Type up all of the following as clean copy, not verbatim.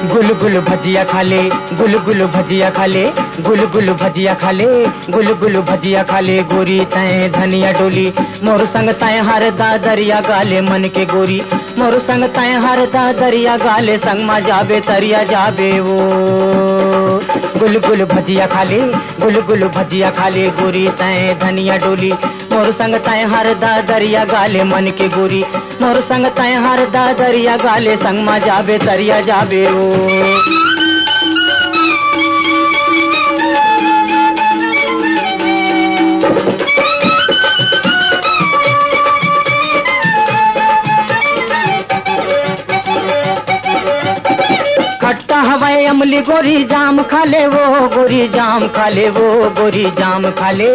गुल गुल भजिया खा ले, गुल गुल भजिया खा ले, गुल गुल भजिया खा ले, गुल गुल भजिया खा ले गोरी तय धनिया डोली। मोर संग तय हर दा दरिया गाले मन के गोरी, मोर संग तय हर दा दरिया गाले संग मा जाबे तरिया जाबे वो। गुल गुल भजिया खा ले, गुल गुल भजिया खा ले गोरी तय धनिया डोली। मोर संग तय हर दा दरिया गाले मन के गोरी, मोर संग तय हर दा दरिया गाले संग मा जाबे तरिया जाबे वो। खट्टा हवाई अमली गोरी जाम खा ले वो, गोरी जाम खा ले वो, गोरी जाम खा ले।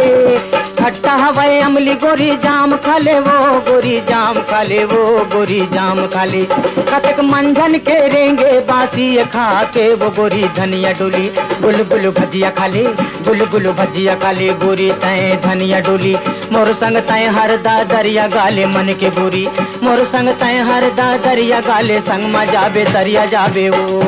खट्टा हवाई अमली गोरी जाम खा ले वो, गोरी जाम खा ले वो, गोरी जाम खा ले। कतक मंझन के रेंगे बासी खा के वो गोरी धनिया डोली। गुल गुल भजिया खा ले, गुल गुल भजिया खा ले गोरी तय धनिया डोली। मोर संग तय हर दा दरिया गाले मन के गोरी, मोर संग तय हर दा दरिया गाले संग मा जाबे तरिया जाबे वो।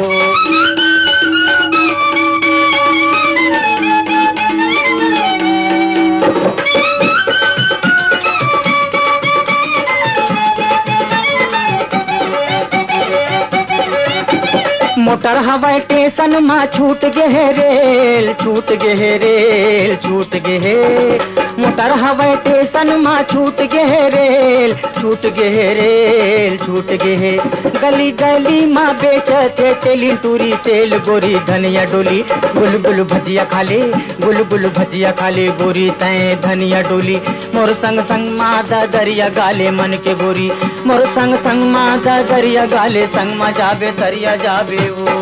मोटर हवाई स्टेशन मा छूट गे है रेल, छूट गे है रेल, छूट गे है। मोटर हवाई स्टेशन मा छूट गे है रेल, छूट गे है रेल, छूट गे है। गली गली मा बेचते तेली टूरी तेल गोरी धनिया डोली। गुल गुल भजिया खा ले, गुल गुल भजिया खा ले गोरी तय धनिया डोली। मोर संग संग मा दा दरिया गाले मन के गोरी, मोर संग संग मा दा दरिया गाले संग मा जाबे तरिया जाबे वो।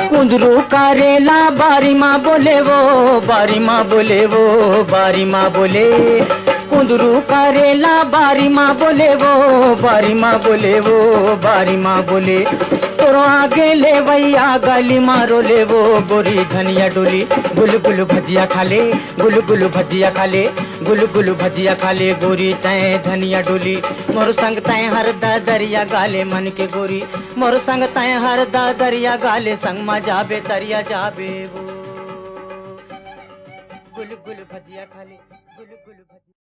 कुंदरू करेला बारी माँ बोले वो, बारी माँ बोले वो, बारी माँ बोले। कुंदरू करेला बारी माँ बोले वो, बारी माँ बोले वो, बारी माँ बोले। तोरो आगे ले भैया गली मारो ले वो गोरी धनिया डोली। गुल गुल भजिया खा ले, गुल गुल भजिया खा ले, गुल गुल भजिया खा ले गोरी तय धनिया डोली। मोर संग तय हर दा दरिया गाले मन के गोरी, मोर संग तय हर दा दरिया गाले संग मा जाबे तरिया जाबे वो। गुल गुल भजिया खा ले, गुल गुल भजिया।